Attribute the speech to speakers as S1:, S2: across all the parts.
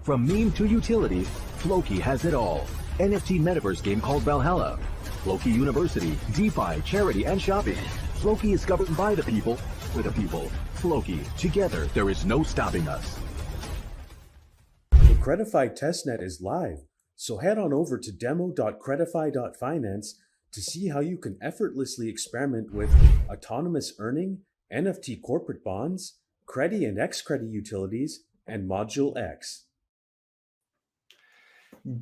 S1: From meme to utility, Floki has it all. NFT metaverse game called Valhalla. Floki University, DeFi, charity, and shopping. Floki is governed by the people, for the people. Floki, together, there is no stopping us.
S2: The Credifi testnet is live, so head on over to demo.credifi.finance to see how you can effortlessly experiment with autonomous earning, NFT corporate bonds, Credi and X-Credi utilities, and Module X.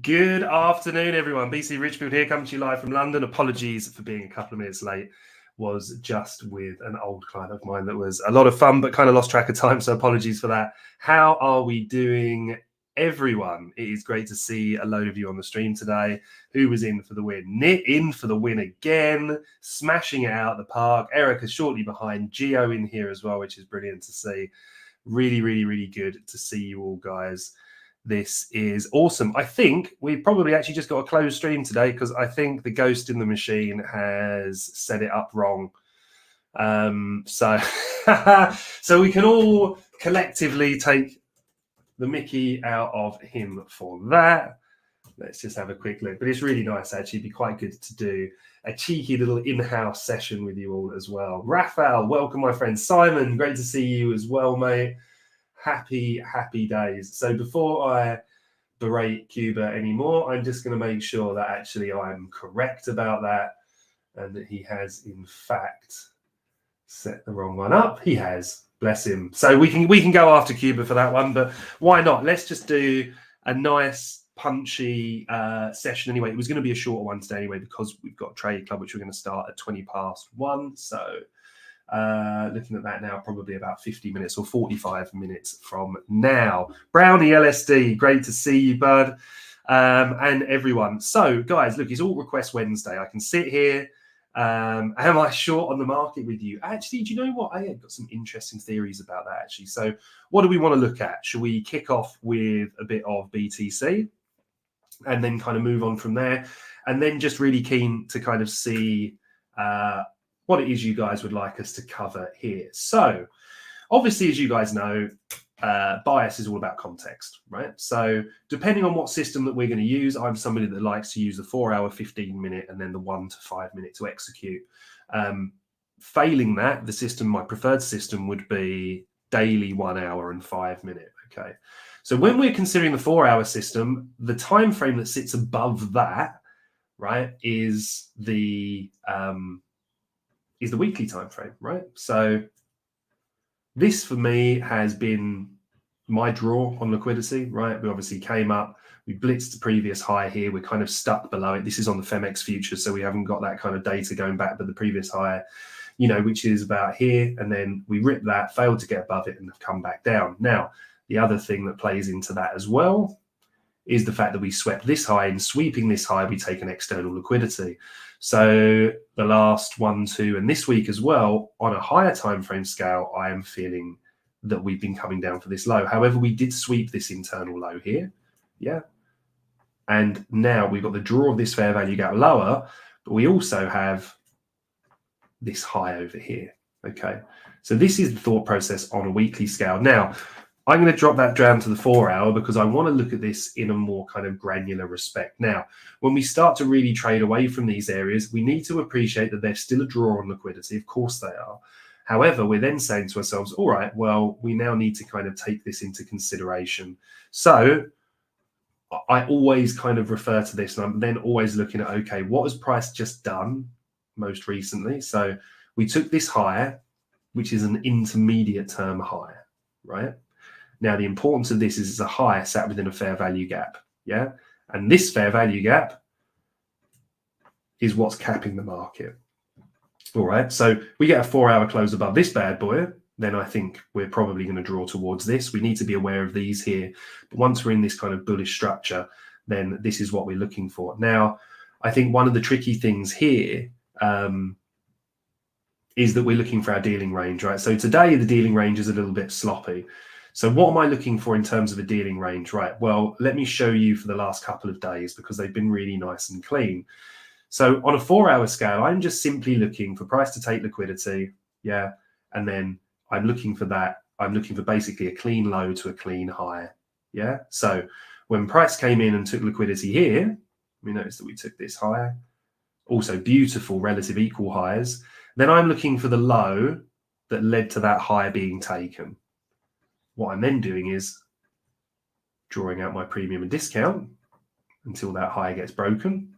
S3: Good afternoon, everyone. BC Richfield here, coming to you live from London. Apologies for being a couple of minutes late. Was just with an old client of mine that was a lot of fun, but kind of lost track of time, so apologies for that. How are we doing, everyone? It is great to see a load of you on the stream today. Who was in for the win? Nit in for the win again, smashing it out of the park. Erica shortly behind. Gio in here as well, which is brilliant to see. Really, really, really good to see you all, guys. This is awesome. I think we've probably actually just got a closed stream today because I think the ghost in the machine has set it up wrong. So we can all collectively take the mickey out of him for that. Let's just have a quick look. But it's really nice, actually. It'd be quite good to do a cheeky little in-house session with you all as well. Raphael, welcome, my friend. Simon, great to see you as well, mate. Happy days. So before I berate Cuba anymore, I'm just going to make sure that actually I'm correct about that and that he has, in fact, set the wrong one up. He has. Bless him. So we can go after Cuba for that one, but why not? Let's just do a nice punchy session anyway. It was going to be a shorter one today anyway because we've got Trade Club, which we're going to start at 1:20. So looking at that now, probably about 50 minutes or 45 minutes from now. Brownie LSD, great to see you, bud, and everyone. So, guys, look, it's all Request Wednesday. I can sit here. Am I short on the market with you? Actually, do you know what? I have got some interesting theories about that, actually. So, what do we want to look at? Should we kick off with a bit of BTC and then kind of move on from there? And then just really keen to kind of see what it is you guys would like us to cover here. So obviously, as you guys know, bias is all about context, right? So depending on what system that we're going to use, I'm somebody that likes to use the 4-hour, 15-minute, and then the 1 to 5 minute to execute. Failing that, the system, my preferred system would be daily 1 hour and 5 minute. Okay. So when we're considering the 4-hour system, the time frame that sits above that, right, is the weekly time frame, right? So this for me has been my draw on liquidity, right? We obviously came up, we blitzed the previous high here, we're kind of stuck below it. This is on the Femex future, so we haven't got that kind of data going back, but the previous high, you know, which is about here, and then we ripped that, failed to get above it, and have come back down. Now, the other thing that plays into that as well is the fact that we swept this high, and sweeping this high, we take an external liquidity. So the last 1, 2, and this week as well, on a higher time frame scale, I am feeling that we've been coming down for this low. However, we did sweep this internal low here, yeah. And now we've got the draw of this fair value gap lower, but we also have this high over here, okay? So this is the thought process on a weekly scale. Now, I'm going to drop that down to the 4-hour because I want to look at this in a more kind of granular respect. Now, when we start to really trade away from these areas, we need to appreciate that there's still a draw on liquidity. Of course they are. However, we're then saying to ourselves, all right, well, we now need to kind of take this into consideration. So I always kind of refer to this, and I'm then always looking at, okay, what has price just done most recently? So we took this higher, which is an intermediate term high, right? Now, the importance of this is it's a high sat within a fair value gap, yeah? And this fair value gap is what's capping the market. All right, so we get a 4-hour close above this bad boy, then I think we're probably going to draw towards this. We need to be aware of these here. But once we're in this kind of bullish structure, then this is what we're looking for. Now, I think one of the tricky things here is that we're looking for our dealing range, right? So today, the dealing range is a little bit sloppy. So what am I looking for in terms of a dealing range, right? Well, let me show you for the last couple of days because they've been really nice and clean. So on a 4-hour scale, I'm just simply looking for price to take liquidity, yeah? And then I'm looking for that. I'm looking for basically a clean low to a clean high, Yeah. So when price came in and took liquidity here, we notice that we took this higher. Also beautiful relative equal highs. Then I'm looking for the low that led to that high being taken. What I'm then doing is drawing out my premium and discount until that high gets broken.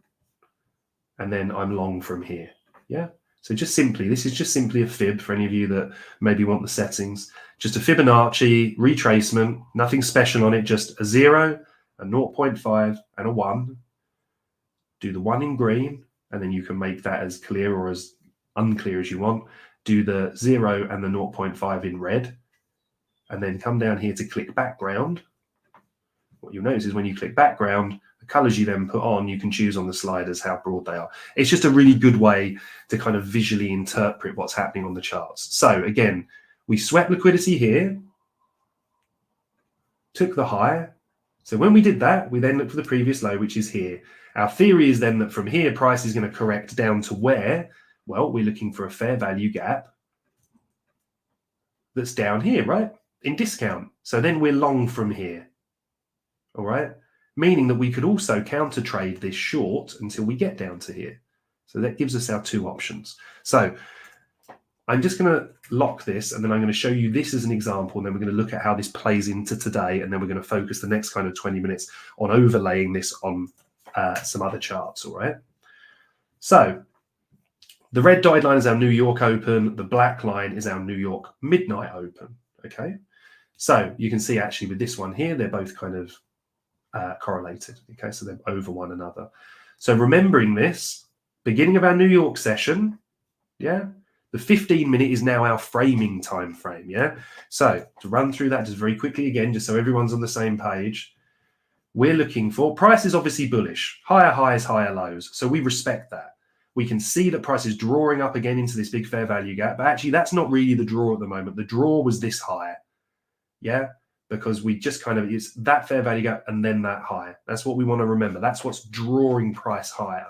S3: And then I'm long from here. Yeah. So just simply, this is just simply a fib for any of you that maybe want the settings. Just a Fibonacci retracement, nothing special on it, just a 0, a 0.5, and a 1. Do the 1 in green, and then you can make that as clear or as unclear as you want. Do the 0 and the 0.5 in red, and then come down here to click background. What you'll notice is when you click background, the colors you then put on, you can choose on the sliders how broad they are. It's just a really good way to kind of visually interpret what's happening on the charts. So again, we swept liquidity here, took the high. So when we did that, we then looked for the previous low, which is here. Our theory is then that from here, price is going to correct down to where? Well, we're looking for a fair value gap that's down here, right? In discount. So then we're long from here. All right. Meaning that we could also counter trade this short until we get down to here. So that gives us our two options. So I'm just going to lock this, and then I'm going to show you this as an example, and then we're going to look at how this plays into today, and then we're going to focus the next kind of 20 minutes on overlaying this on some other charts. All right. So the red dotted line is our New York Open. The black line is our New York Midnight Open. Okay. So you can see actually with this one here, they're both kind of correlated. Okay, so they're over one another. So remembering this, beginning of our New York session, yeah, the 15-minute is now our framing time frame. Yeah, so to run through that just very quickly again, just so everyone's on the same page, we're looking for price is obviously bullish, higher highs, higher lows. So we respect that. We can see that price is drawing up again into this big fair value gap, but actually that's not really the draw at the moment. The draw was this high. Yeah. Because we just kind of, it's that fair value gap and then that high. That's what we want to remember. That's what's drawing price higher.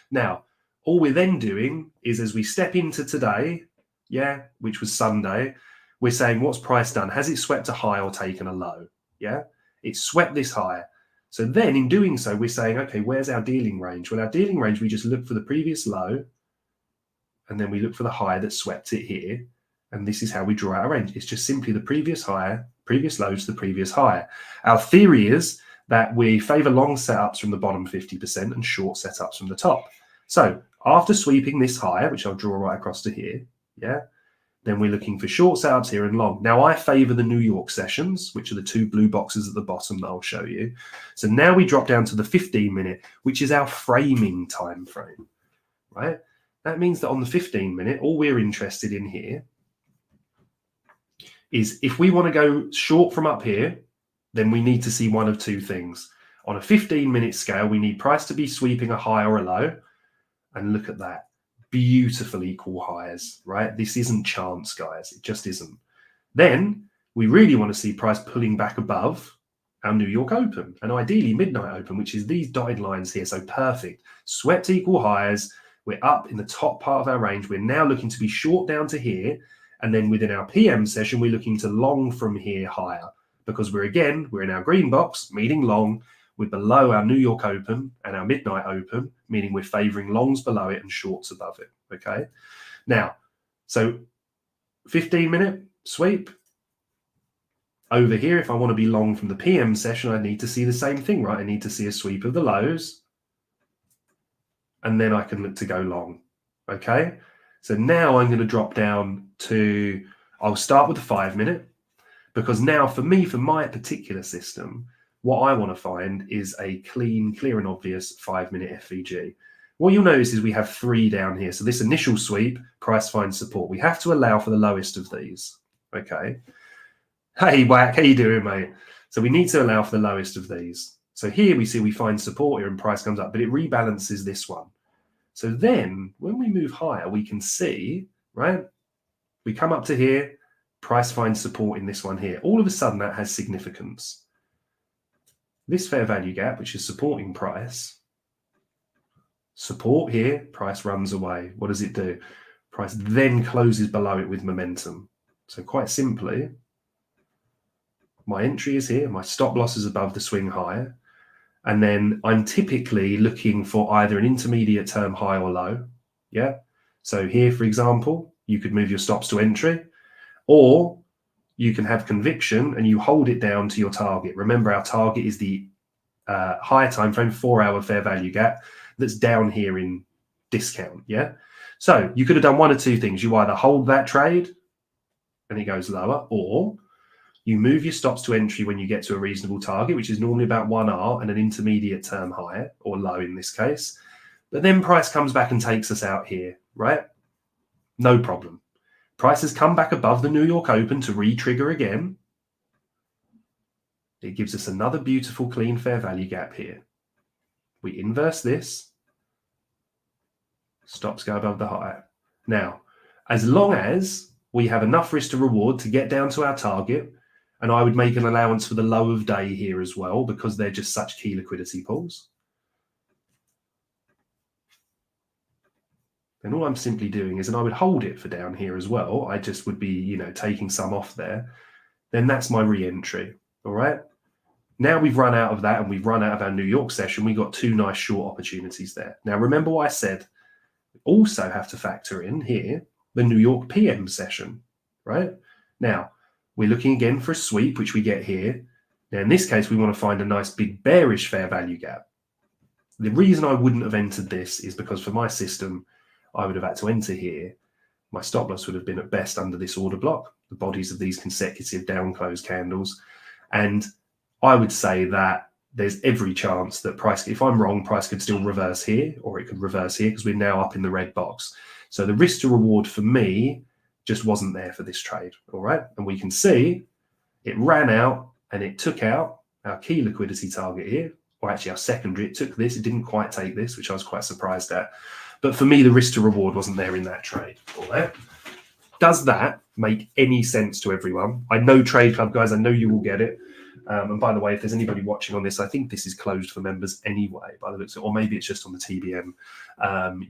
S3: Now, all we're then doing is as we step into today, yeah, which was Sunday, we're saying what's price done? Has it swept a high or taken a low? Yeah, it swept this high. So then in doing so, we're saying, okay, where's our dealing range? Well, our dealing range, we just look for the previous low and then we look for the high that swept it here. And this is how we draw out our range. It's just simply the previous higher, previous low to the previous higher. Our theory is that we favor long setups from the bottom 50% and short setups from the top. So after sweeping this higher, which I'll draw right across to here, yeah, then we're looking for short setups here and long. Now I favor the New York sessions, which are the two blue boxes at the bottom that I'll show you. So now we drop down to the 15-minute, which is our framing time frame, right? That means that on the 15-minute, all we're interested in here is if we want to go short from up here, then we need to see one of two things. On a 15-minute scale, we need price to be sweeping a high or a low. And look at that. Beautiful equal highs, right? This isn't chance, guys. It just isn't. Then we really want to see price pulling back above our New York Open and ideally Midnight Open, which is these dotted lines here. So perfect. Swept equal highs. We're up in the top part of our range. We're now looking to be short down to here. And then within our PM session, we're looking to long from here higher because we're in our green box, meaning long. We're below our New York Open and our Midnight Open, meaning we're favoring longs below it and shorts above it. Okay. Now, so 15-minute sweep. Over here, if I want to be long from the PM session, I need to see the same thing, right? I need to see a sweep of the lows. And then I can look to go long. Okay. So now I'm going to drop down to, I'll start with the 5-minute because now for me, for my particular system, what I want to find is a clean, clear and obvious 5-minute FVG. What you'll notice is we have 3 down here. So this initial sweep, price finds support. We have to allow for the lowest of these. Okay. Hey, Whack, how you doing, mate? So we need to allow for the lowest of these. So here we see we find support here and price comes up, but it rebalances this one. So then when we move higher, we can see, right? We come up to here, price finds support in this one here. All of a sudden that has significance. This fair value gap, which is supporting price, support here, price runs away. What does it do? Price then closes below it with momentum. So quite simply, my entry is here, my stop loss is above the swing high, and then I'm typically looking for either an intermediate term high or low. Yeah. So here, for example, you could move your stops to entry, or you can have conviction and you hold it down to your target. Remember, our target is the higher time frame 4-hour fair value gap that's down here in discount. Yeah. So you could have done one of two things. You either hold that trade and it goes lower, or you move your stops to entry when you get to a reasonable target, which is normally about 1R and an intermediate term high or low in this case. But then price comes back and takes us out here, right? No problem. Price has come back above the New York Open to re-trigger again. It gives us another beautiful clean fair value gap here. We inverse this. Stops go above the high. Now, as long as we have enough risk to reward to get down to our target, and I would make an allowance for the low of day here as well, because they're just such key liquidity pools. Then all I'm simply doing is, and I would hold it for down here as well, I just would be, taking some off there. Then that's my re-entry, all right? Now we've run out of that and we've run out of our New York session. We got two nice short opportunities there. Now, remember what I said. We also have to factor in here the New York PM session, right? Now, we're looking again for a sweep, which we get here. Now, in this case, we want to find a nice big bearish fair value gap. The reason I wouldn't have entered this is because for my system, I would have had to enter here. My stop loss would have been at best under this order block, the bodies of these consecutive down close candles. And I would say that there's every chance that price, if I'm wrong, price could still reverse here, or it could reverse here because we're now up in the red box. So the risk to reward for me just wasn't there for this trade, all right? And we can see it ran out and it took out our key liquidity target here, or actually our secondary. It took this, it didn't quite take this, which I was quite surprised at. But for me, the risk to reward wasn't there in that trade, all right? Does that make any sense to everyone? I know Trade Club guys, I know you will get it. And by the way, if there's anybody watching on this, I think this is closed for members anyway, by the looks of it, or maybe it's just on the TBM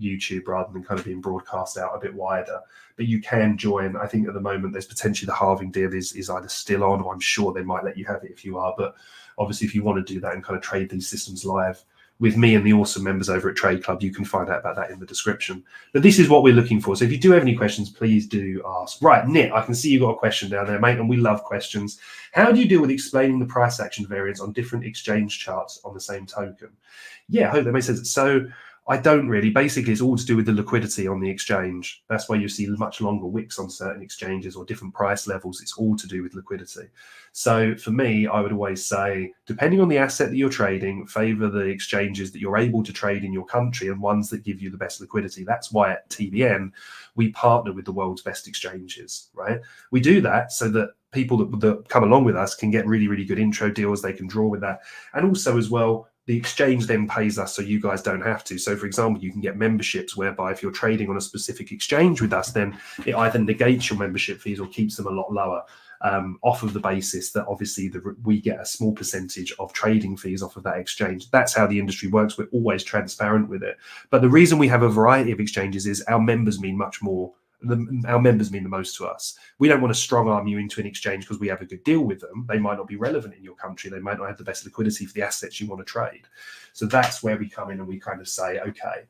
S3: YouTube rather than kind of being broadcast out a bit wider. But you can join. I think at the moment there's potentially the halving deal is either still on, or I'm sure they might let you have it if you are. But obviously, if you want to do that and kind of trade these systems live with me and the awesome members over at Trade Club, you can find out about that in the description. But this is what we're looking for. So if you do have any questions, please do ask. Right, Nick, I can see you've got a question down there, mate, and we love questions. How do you deal with explaining the price action variance on different exchange charts on the same token? Yeah, I hope that makes sense. So I don't really. Basically, it's all to do with the liquidity on the exchange. That's why you see much longer wicks on certain exchanges or different price levels. It's all to do with liquidity. So for me, I would always say, depending on the asset that you're trading, favor the exchanges that you're able to trade in your country and ones that give you the best liquidity. That's why at TBN, we partner with the world's best exchanges, right? We do that so that people that come along with us can get really, really good intro deals. They can draw with that. And also as well, the exchange then pays us so you guys don't have to. So for example, you can get memberships whereby if you're trading on a specific exchange with us, then it either negates your membership fees or keeps them a lot lower, off of the basis that obviously we get a small percentage of trading fees off of that exchange. That's how the industry works. We're always transparent with it. But the reason we have a variety of exchanges is our members mean much more. Our members mean the most to us. We don't want to strong arm you into an exchange because we have a good deal with them. They might not be relevant in your country. They might not have the best liquidity for the assets you want to trade. So that's where we come in and we kind of say, okay,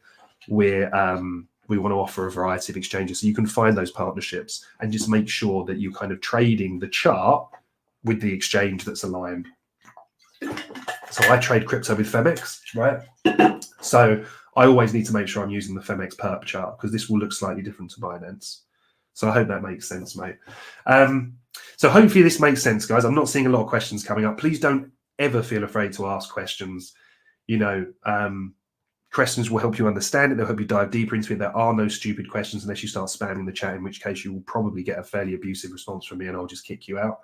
S3: we want to offer a variety of exchanges. So you can find those partnerships and just make sure that you're kind of trading the chart with the exchange that's aligned. So I trade crypto with Femex, right? So I always need to make sure I'm using the Femex perp chart because this will look slightly different to Binance. So I hope that makes sense, mate. So hopefully this makes sense, guys. I'm not seeing a lot of questions coming up. Please don't ever feel afraid to ask questions. Questions will help you understand it. They'll help you dive deeper into it. There are no stupid questions unless you start spamming the chat, in which case you will probably get a fairly abusive response from me and I'll just kick you out.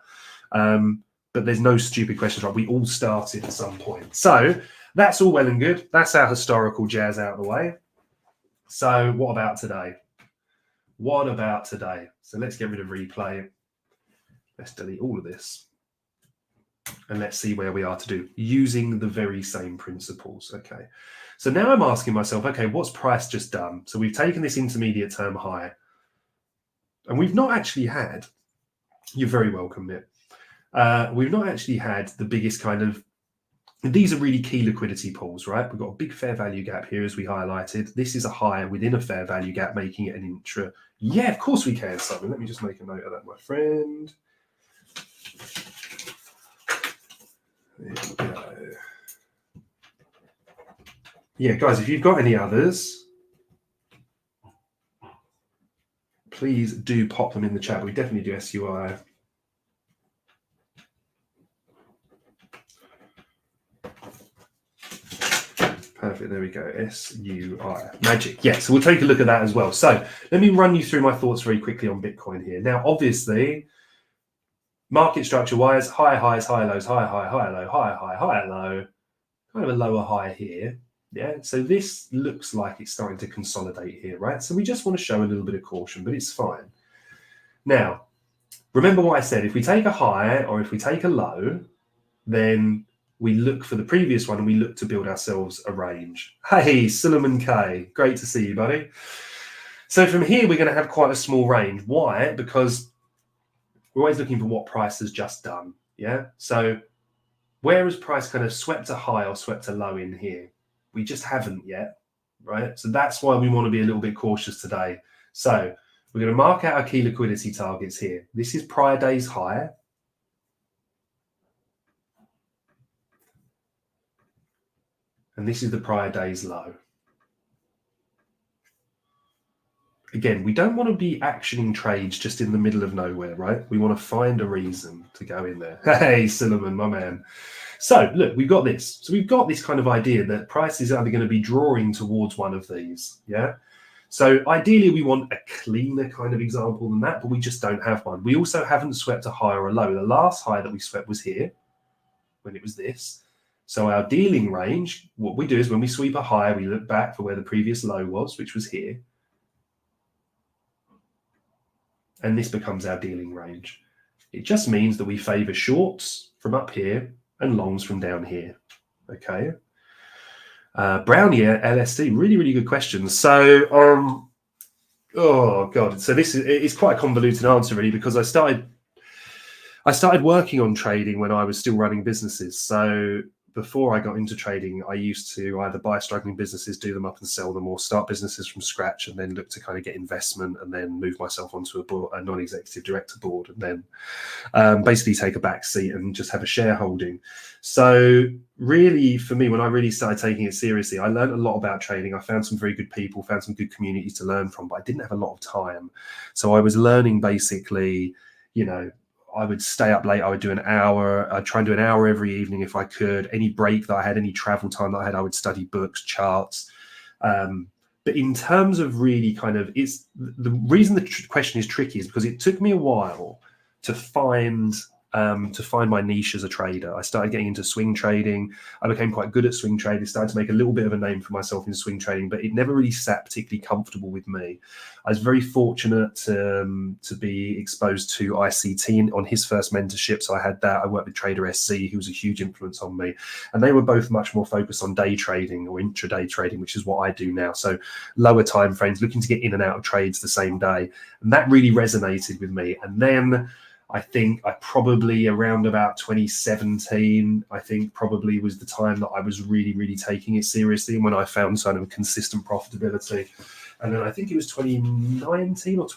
S3: But there's no stupid questions, right? We all started at some point. So that's all well and good. That's our historical jazz out of the way. So what about today? What about today? So let's get rid of replay. Let's delete all of this. And let's see where we are to do using the very same principles. Okay. So now I'm asking myself, okay, what's price just done? So we've taken this intermediate term high and we've not actually had, you're very welcome, Nick. we've not actually had the biggest kind of, these are really key liquidity pools, right? We've got a big fair value gap here, as we highlighted. This is a high within a fair value gap, making it an intra. Yeah, of course we can, Simon. Let me just make a note of that, my friend. There we go. Yeah, guys, if you've got any others, please do pop them in the chat. We definitely do SUI. Perfect. There we go. SUI. Magic. Yeah, so we'll take a look at that as well. So let me run you through my thoughts very quickly on Bitcoin here. Now, obviously, market structure-wise, higher highs, higher lows, higher high, higher low, higher high, higher low, kind of a lower high here. Yeah, so this looks like it's starting to consolidate here, right? So we just want to show a little bit of caution, but it's fine. Now, remember what I said. If we take a high or if we take a low, then we look for the previous one and we look to build ourselves a range. Hey, Suleiman K, great to see you, buddy. So from here, we're going to have quite a small range. Why? Because we're always looking for what price has just done. Yeah. So where has price kind of swept a high or swept a low in here? We just haven't yet, right? So that's why we want to be a little bit cautious today. So we're going to mark out our key liquidity targets here. This is prior day's high. And this is the prior day's low. Again, we don't want to be actioning trades just in the middle of nowhere, right? We want to find a reason to go in there. Hey, Cinnamon, my man. So look, we've got this. So we've got this kind of idea that price is either going to be drawing towards one of these, yeah? So ideally, we want a cleaner kind of example than that, but we just don't have one. We also haven't swept a high or a low. The last high that we swept was here, when it was this. So our dealing range, what we do is when we sweep a high, we look back for where the previous low was, which was here. And this becomes our dealing range. It just means that we favor shorts from up here and longs from down here. Okay. Brownie LSD, really, really good questions. So, oh God. So it's quite a convoluted answer really, because I started working on trading when I was still running businesses. So before I got into trading, I used to either buy struggling businesses, do them up and sell them, or start businesses from scratch and then look to kind of get investment and then move myself onto a non-executive director board and then basically take a back seat and just have a shareholding. So really, for me, when I really started taking it seriously, I learned a lot about trading. I found some very good people, found some good communities to learn from, but I didn't have a lot of time. So I was learning basically, you know, I would stay up late. I would do an hour. I'd try and do an hour every evening if I could. Any break that I had, any travel time that I had, I would study books, charts. But in terms of really kind of, it's the reason the question is tricky is because it took me a while to find my niche as a trader. I started getting into swing trading. I became quite good at swing trading, started to make a little bit of a name for myself in swing trading, but it never really sat particularly comfortable with me. I was very fortunate to be exposed to ICT on his first mentorship. So I had that. I worked with Trader SC, who was a huge influence on me. And they were both much more focused on day trading or intraday trading, which is what I do now. So lower time frames, looking to get in and out of trades the same day. And that really resonated with me. And then I think I probably around about 2017, I think probably was the time that I was really, really taking it seriously and when I found sort of a consistent profitability. And then I think it was 2019 or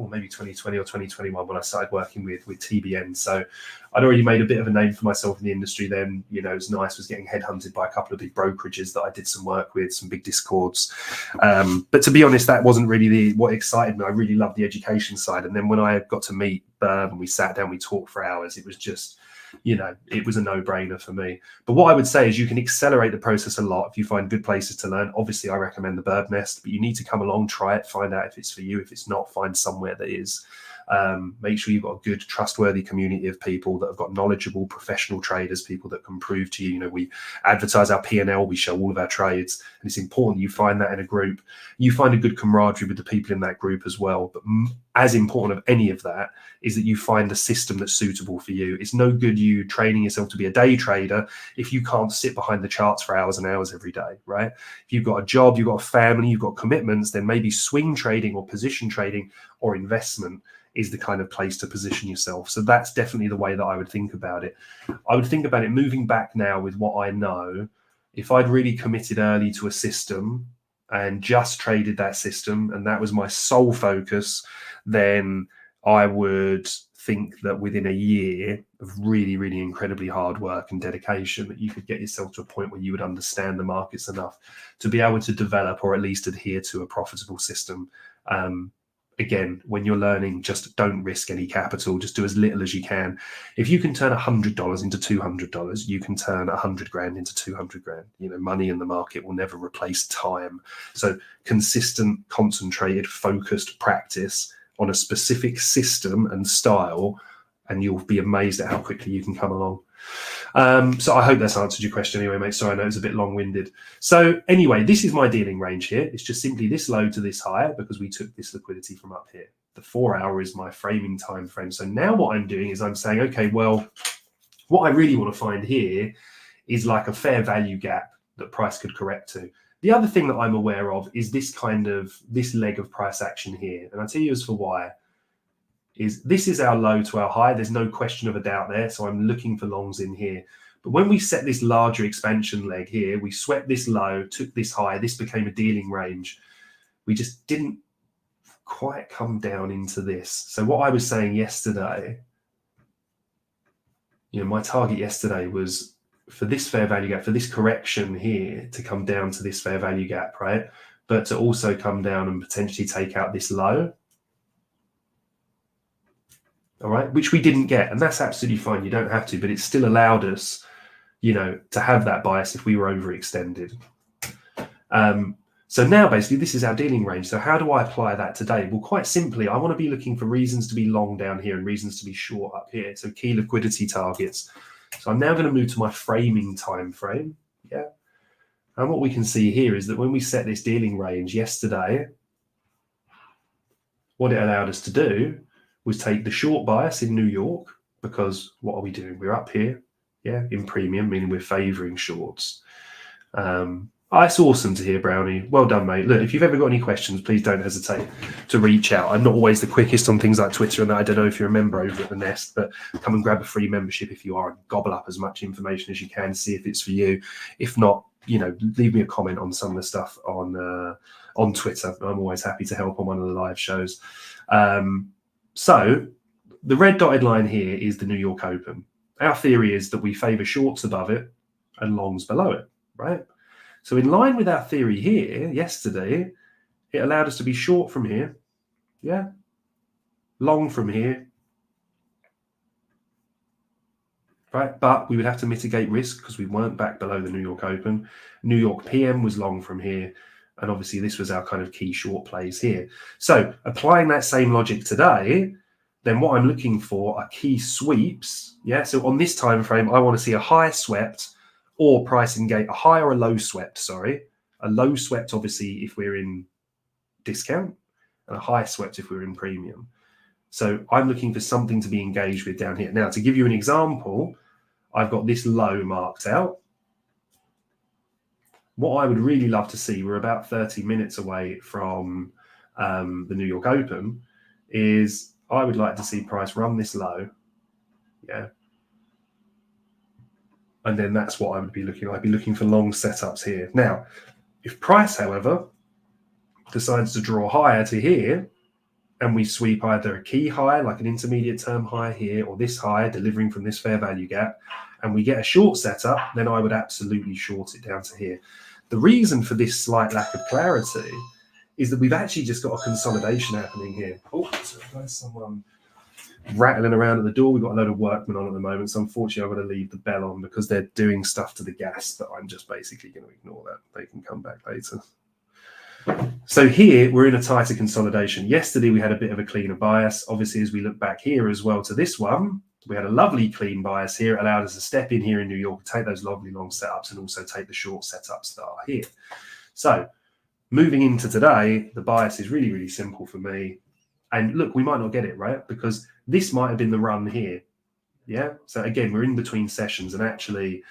S3: maybe 2020 or 2021 when I started working with TBN. So I'd already made a bit of a name for myself in the industry then. You know, it was nice, was getting headhunted by a couple of big brokerages that I did some work with, some big discords. But to be honest, that wasn't really what excited me. I really loved the education side. And then when I got to meet Berb and we sat down, we talked for hours, it was just, you know, it was a no-brainer for me. But what I would say is you can accelerate the process a lot if you find good places to learn. Obviously, I recommend the Bird Nest, but you need to come along, try it, find out if it's for you. If it's not, find somewhere that is. Make sure you've got a good, trustworthy community of people that have got knowledgeable, professional traders, people that can prove to you. You know, we advertise our P&L, we show all of our trades, and it's important you find that in a group. You find a good camaraderie with the people in that group as well. But as important of any of that is that you find a system that's suitable for you. It's no good you training yourself to be a day trader if you can't sit behind the charts for hours and hours every day, right? If you've got a job, you've got a family, you've got commitments, then maybe swing trading or position trading or investment is the kind of place to position yourself. So that's definitely the way that I would think about it. I would think about it moving back now with what I know. If I'd really committed early to a system and just traded that system, and that was my sole focus, then I would think that within a year of really, really incredibly hard work and dedication, that you could get yourself to a point where you would understand the markets enough to be able to develop or at least adhere to a profitable system. Again, when you're learning, just don't risk any capital. Just do as little as you can. If you can turn $100 into $200, you can turn 100 grand into 200 grand. You know, money in the market will never replace time. So consistent, concentrated, focused practice on a specific system and style, and you'll be amazed at how quickly you can come along. So I hope that's answered your question anyway, mate. Sorry, I know it's a bit long-winded. So anyway, this is my dealing range here. It's just simply this low to this high because we took this liquidity from up here. The 4 hour is my framing time frame. So now what I'm doing is I'm saying, okay, well, what I really want to find here is like a fair value gap that price could correct to. The other thing that I'm aware of is this leg of price action here. And I'll tell you as for why. This is our low to our high. There's no question of a doubt there. So I'm looking for longs in here. But when we set this larger expansion leg here, we swept this low, took this high. This became a dealing range. We just didn't quite come down into this. So what I was saying yesterday, my target yesterday was for this fair value gap, for this correction here to come down to this fair value gap, right? But to also come down and potentially take out this low. All right, which we didn't get, and that's absolutely fine. You don't have to, but it still allowed us, to have that bias if we were overextended. So now basically this is our dealing range. So how do I apply that today? Well, quite simply, I want to be looking for reasons to be long down here and reasons to be short up here. So key liquidity targets. So I'm now going to move to my framing time frame. Yeah. And what we can see here is that when we set this dealing range yesterday, what it allowed us to do was take the short bias in New York, because what are we doing? We're up here, in premium, meaning we're favoring shorts. It's awesome to hear, Brownie. Well done, mate. Look, if you've ever got any questions, please don't hesitate to reach out. I'm not always the quickest on things like Twitter, and I don't know if you're a member over at the Nest, but come and grab a free membership if you are, and gobble up as much information as you can, see if it's for you. If not, leave me a comment on some of the stuff on Twitter. I'm always happy to help on one of the live shows. So the red dotted line here is the New York Open. Our theory is that we favor shorts above it and longs below it, right? So in line with our theory here, yesterday, it allowed us to be short from here, long from here, right? But we would have to mitigate risk because we weren't back below the New York Open. New York PM was long from here. And obviously this was our kind of key short plays here. So applying that same logic today, then what I'm looking for are key sweeps. So on this time frame, I want to see a high swept or price engage, a high or a low swept, sorry. A low swept, obviously, if we're in discount, and a high swept if we're in premium. So I'm looking for something to be engaged with down here. Now, to give you an example, I've got this low marked out. What I would really love to see, we're about 30 minutes away from the New York Open, is I would like to see price run this low. And then that's what I would be looking at. I'd be looking for long setups here. Now, if price, however, decides to draw higher to here, and we sweep either a key high, like an intermediate term high here, or this high, delivering from this fair value gap, and we get a short setup, then I would absolutely short it down to here. The reason for this slight lack of clarity is that we've actually just got a consolidation happening here. Oh, so there's someone rattling around at the door. We've got a load of workmen on at the moment, so unfortunately I've got to leave the bell on because they're doing stuff to the gas that I'm just basically going to ignore that. They can come back later. So here we're in a tighter consolidation. Yesterday we had a bit of a cleaner bias. Obviously, as we look back here as well to this one, we had a lovely clean bias here. It allowed us to step in here in New York, take those lovely long setups, and also take the short setups that are here. So moving into today, the bias is really, really simple for me. And look, we might not get it, right? Because this might have been the run here. So again, we're in between sessions, and actually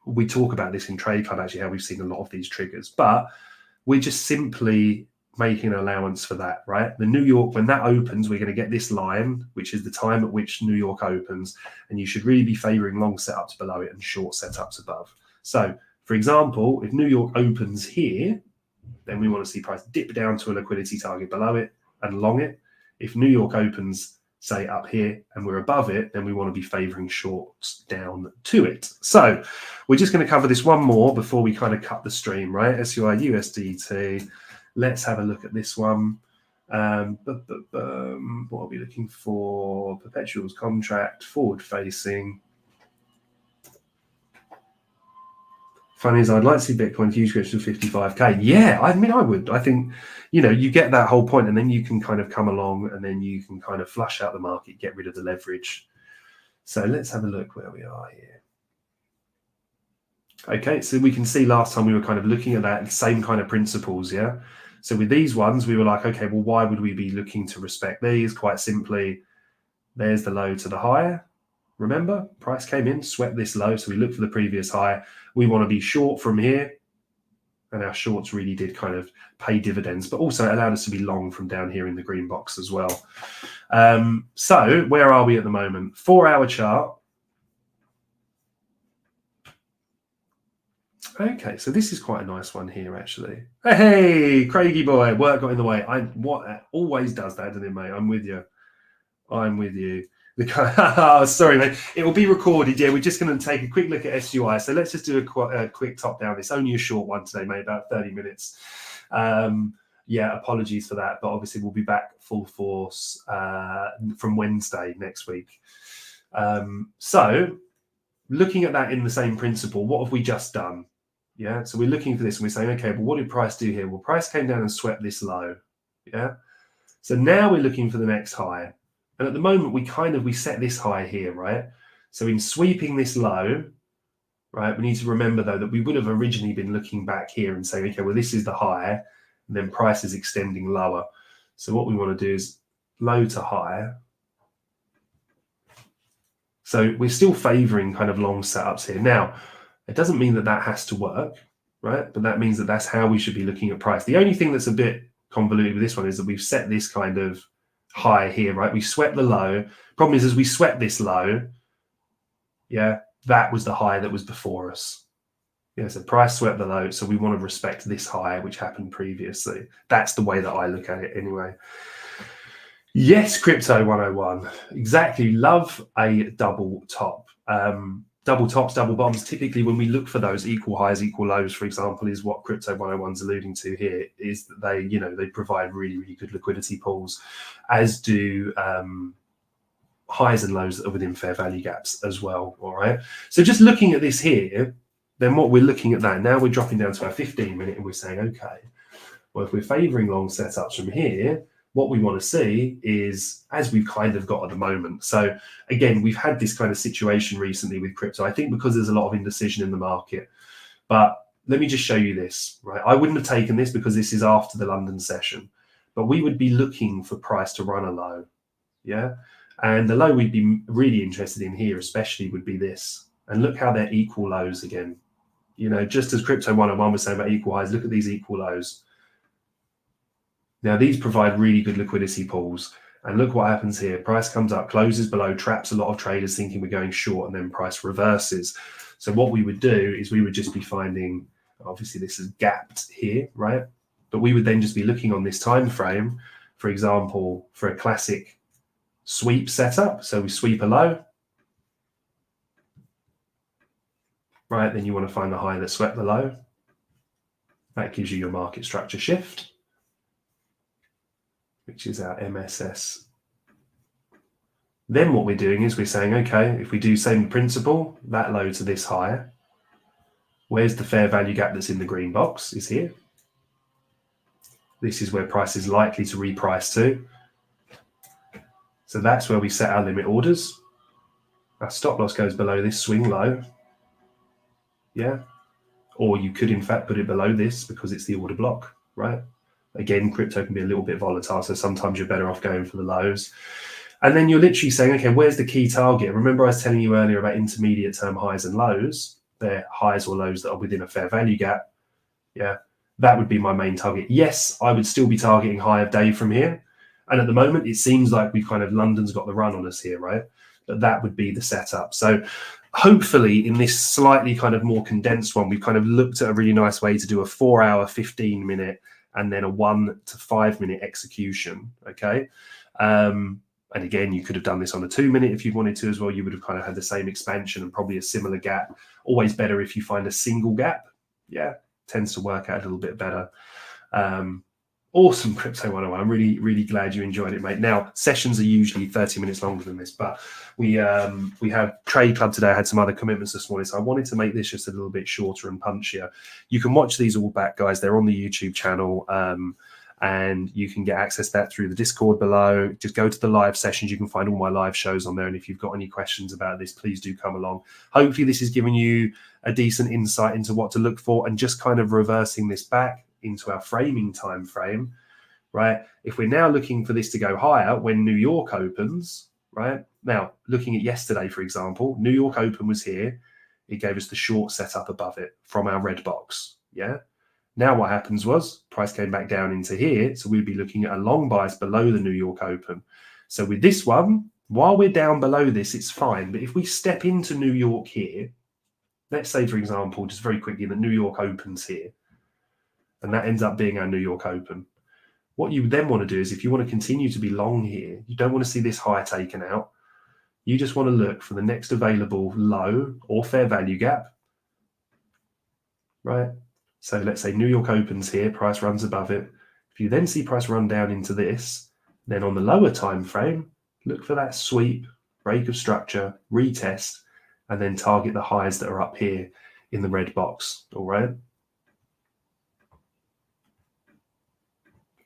S3: we talk about this in Trade Club, actually, how we've seen a lot of these triggers. But we're just simply making an allowance for that, right? The New York, when that opens, we're going to get this line, which is the time at which New York opens, and you should really be favoring long setups below it and short setups above. So, for example, if New York opens here, then we want to see price dip down to a liquidity target below it and long it. If New York opens, say, up here and we're above it, then we want to be favoring shorts down to it. So we're just going to cover this one more before we kind of cut the stream, right? SUI USDT. Let's have a look at this one. What are we looking for? Perpetuals contract, forward facing. Funny is, I'd like to see Bitcoin huge growth to 55k. Yeah, I mean, I would. I think, you get that whole point, and then you can kind of come along, and then you can kind of flush out the market, get rid of the leverage. So let's have a look where we are here. Okay, so we can see last time we were kind of looking at that same kind of principles, yeah? So with these ones, we were like, okay, well, why would we be looking to respect these? Quite simply, there's the low to the high. Remember, price came in, swept this low, so we look for the previous high. We want to be short from here, and our shorts really did kind of pay dividends, but also it allowed us to be long from down here in the green box as well. So where are we at the moment? 4-hour chart. Okay, so this is quite a nice one here, actually. Hey, Craigie boy, work got in the way. What always does that, doesn't it, mate? I'm with you. I'm with you. Sorry, mate. It will be recorded. Yeah, we're just going to take a quick look at SUI. So let's just do a quick top down. It's only a short one today, mate, about 30 minutes. Yeah, apologies for that, but obviously we'll be back full force from Wednesday next week. So looking at that in the same principle, what have we just done? Yeah, so we're looking for this and we're saying, okay, but what did price do here? Well, price came down and swept this low. Yeah, so now we're looking for the next high. And at the moment, we set this high here, right? So in sweeping this low, right, we need to remember, though, that we would have originally been looking back here and saying, okay, well, this is the high, and then price is extending lower. So what we want to do is low to high. So we're still favoring kind of long setups here. Now, it doesn't mean that that has to work, right? But that means that that's how we should be looking at price. The only thing that's a bit convoluted with this one is that we've set this kind of high here, right? We swept the low. Problem is, as we swept this low, yeah, that was the high that was before us. Yeah, so price swept the low, so we want to respect this high, which happened previously. That's the way that I look at it anyway. Yes, Crypto 101. Exactly. Love a double top. Double tops, double bottoms. Typically, when we look for those equal highs, equal lows, for example, is what Crypto 101's alluding to here, is that they provide really, really good liquidity pools, as do highs and lows that are within fair value gaps as well. All right. So just looking at this here, then what we're looking at that, now we're dropping down to our 15-minute and we're saying, okay, well, if we're favoring long setups from here, what we want to see is, as we've kind of got at the moment. So again, we've had this kind of situation recently with crypto, I think because there's a lot of indecision in the market. But let me just show you this, right? I wouldn't have taken this because this is after the London session, but we would be looking for price to run a low, yeah? And the low we'd be really interested in here especially would be this. And look how they're equal lows again. Just as Crypto 101 was saying about equal highs, look at these equal lows. Now, these provide really good liquidity pools. And look what happens here. Price comes up, closes below, traps a lot of traders thinking we're going short, and then price reverses. So what we would do is we would just be finding, obviously this is gapped here, right? But we would then just be looking on this time frame, for example, for a classic sweep setup. So we sweep a low, right? Then you want to find the high that swept the low. That gives you your market structure shift, which is our MSS. Then what we're doing is we're saying, okay, if we do same principle, that low to this high, where's the fair value gap that's in the green box? Is here. This is where price is likely to reprice to. So that's where we set our limit orders. Our stop loss goes below this swing low. Yeah. Or you could, in fact, put it below this because it's the order block, right? Again, crypto can be a little bit volatile, so sometimes you're better off going for the lows. And then you're literally saying, okay, where's the key target? Remember I was telling you earlier about intermediate term highs and lows. They're highs or lows that are within a fair value gap. Yeah. That would be my main target. Yes, I would still be targeting high of day from here. And at the moment, it seems like we've kind of, London's got the run on us here, right? But that would be the setup. So hopefully in this slightly kind of more condensed one, we've kind of looked at a really nice way to do a 4 hour, 15 minute, and then a 1 to 5 minute execution, okay? And again, you could have done this on a 2 minute if you wanted to as well. You would have kind of had the same expansion and probably a similar gap. Always better if you find a single gap. Yeah, tends to work out a little bit better. Awesome, Crypto 101. I'm really, really glad you enjoyed it, mate. Now, sessions are usually 30 minutes longer than this, but we have Trade Club today. I had some other commitments this morning, so I wanted to make this just a little bit shorter and punchier. You can watch these all back, guys. They're on the YouTube channel, and you can get access to that through the Discord below. Just go to the live sessions. You can find all my live shows on there, and if you've got any questions about this, please do come along. Hopefully, this is giving you a decent insight into what to look for, and just kind of reversing this back into our framing time frame, right? If we're now looking for this to go higher when New York opens, right? Now, looking at yesterday, for example, New York Open was here. It gave us the short setup above it from our red box, yeah? Now what happens was price came back down into here, so we'd be looking at a long bias below the New York Open. So with this one, while we're down below this, it's fine. But if we step into New York here, let's say, for example, just very quickly, that New York opens here, and that ends up being our New York Open. What you then want to do is, if you want to continue to be long here, you don't want to see this high taken out. You just want to look for the next available low or fair value gap, right? So let's say New York opens here, price runs above it. If you then see price run down into this, then on the lower time frame, look for that sweep, break of structure, retest, and then target the highs that are up here in the red box, all right?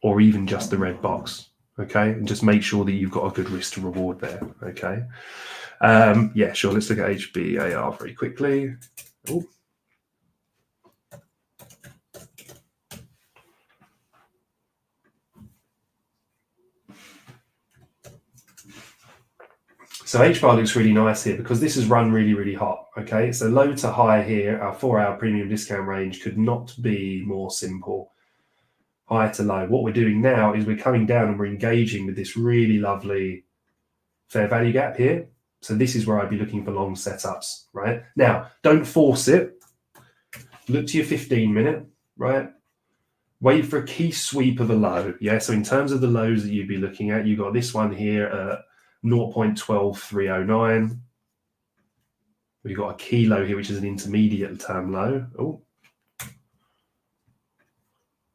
S3: Or even just the red box, okay? And just make sure that you've got a good risk to reward there, okay? Yeah, sure, let's look at HBAR very quickly. Ooh. So HBAR looks really nice here because this has run really, really hot, okay? So low to high here, our 4 hour premium discount range could not be more simple. High to low. What we're doing now is we're coming down and we're engaging with this really lovely fair value gap here. So this is where I'd be looking for long setups, right? Now, don't force it. Look to your 15 minute, right? Wait for a key sweep of a low. Yeah, so in terms of the lows that you'd be looking at, you've got this one here at 0.12309. We've got a key low here, which is an intermediate term low. Oh,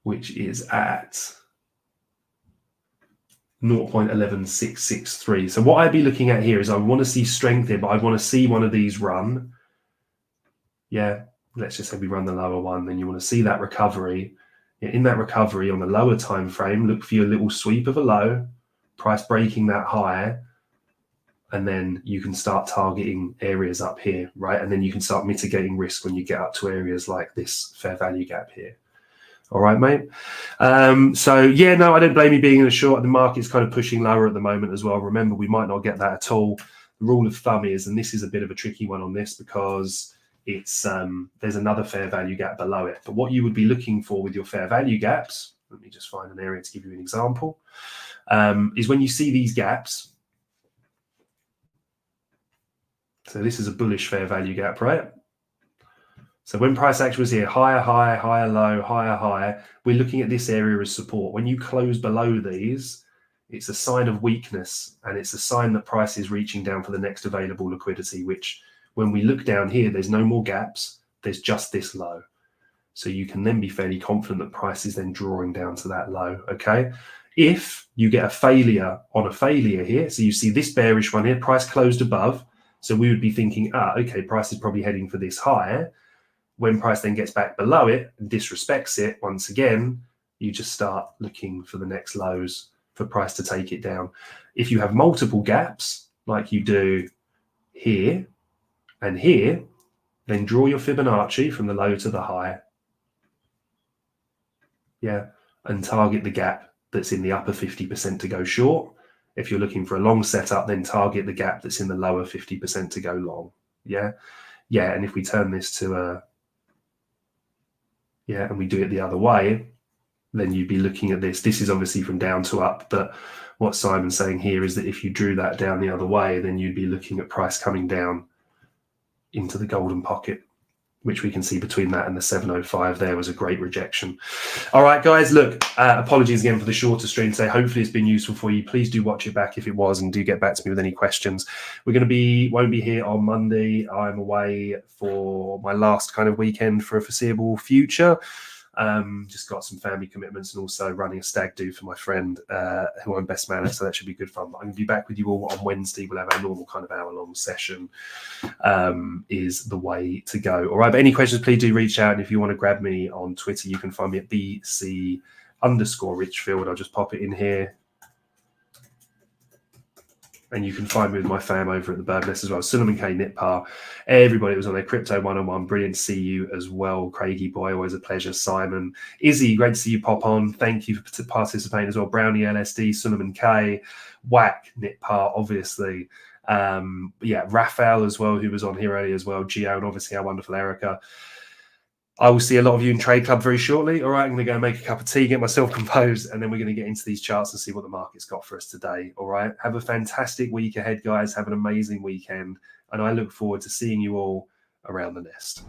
S3: which is at 0.11663. So what I'd be looking at here is I want to see strength here, but I want to see one of these run. Yeah, let's just say we run the lower one, then you want to see that recovery. In that recovery on the lower time frame, look for your little sweep of a low, price breaking that high, and then you can start targeting areas up here, right? And then you can start mitigating risk when you get up to areas like this fair value gap here. All right, mate. So yeah, no, I don't blame you being in a short. The market's kind of pushing lower at the moment as well. Remember, we might not get that at all. The rule of thumb is, and this is a bit of a tricky one on this because it's there's another fair value gap below it. But what you would be looking for with your fair value gaps, let me just find an area to give you an example, is when you see these gaps. So this is a bullish fair value gap, right? So when price action was here, higher, high, higher, low, higher, high, we're looking at this area as support. When you close below these, it's a sign of weakness, and it's a sign that price is reaching down for the next available liquidity, which when we look down here, there's no more gaps, there's just this low. So you can then be fairly confident that price is then drawing down to that low, okay? If you get a failure on a failure here, so you see this bearish one here, price closed above, so we would be thinking, okay, price is probably heading for this high. When price then gets back below it and disrespects it, once again, you just start looking for the next lows for price to take it down. If you have multiple gaps, like you do here and here, then draw your Fibonacci from the low to the high. Yeah, and target the gap that's in the upper 50% to go short. If you're looking for a long setup, then target the gap that's in the lower 50% to go long. Yeah, yeah, and if we turn this to a yeah, and we do it the other way, then you'd be looking at this. This is obviously from down to up, but what Simon's saying here is that if you drew that down the other way, then you'd be looking at price coming down into the golden pocket, which we can see between that and the 705 there was a great rejection. All right, guys, look, apologies again for the shorter stream today. Hopefully it's been useful for you. Please do watch it back if it was, and do get back to me with any questions. Won't be here on Monday. I'm away for my last kind of weekend for a foreseeable future. Just got some family commitments and also running a stag do for my friend who I'm best man at, so that should be good fun. But I'm going to be back with you all on Wednesday. We'll have our normal kind of hour-long session is the way to go. All right, but any questions, please do reach out. And if you want to grab me on Twitter, you can find me at BC_Richfield. I'll just pop it in here. And you can find me with my fam over at the Bird Nest as well. Suleiman K, Nitpar, everybody was on their Crypto 101. Brilliant to see you as well. Craigie boy, always a pleasure. Simon, Izzy, great to see you pop on. Thank you for participating as well. Brownie LSD, Suleiman K, Whack, Nitpar, obviously. Yeah, Raphael as well, who was on here earlier as well. Gio, and obviously our wonderful Erica. I will see a lot of you in Trade Club very shortly. All right, I'm going to go and make a cup of tea, get myself composed, and then we're going to get into these charts and see what the market's got for us today. All right, have a fantastic week ahead, guys. Have an amazing weekend, and I look forward to seeing you all around the nest.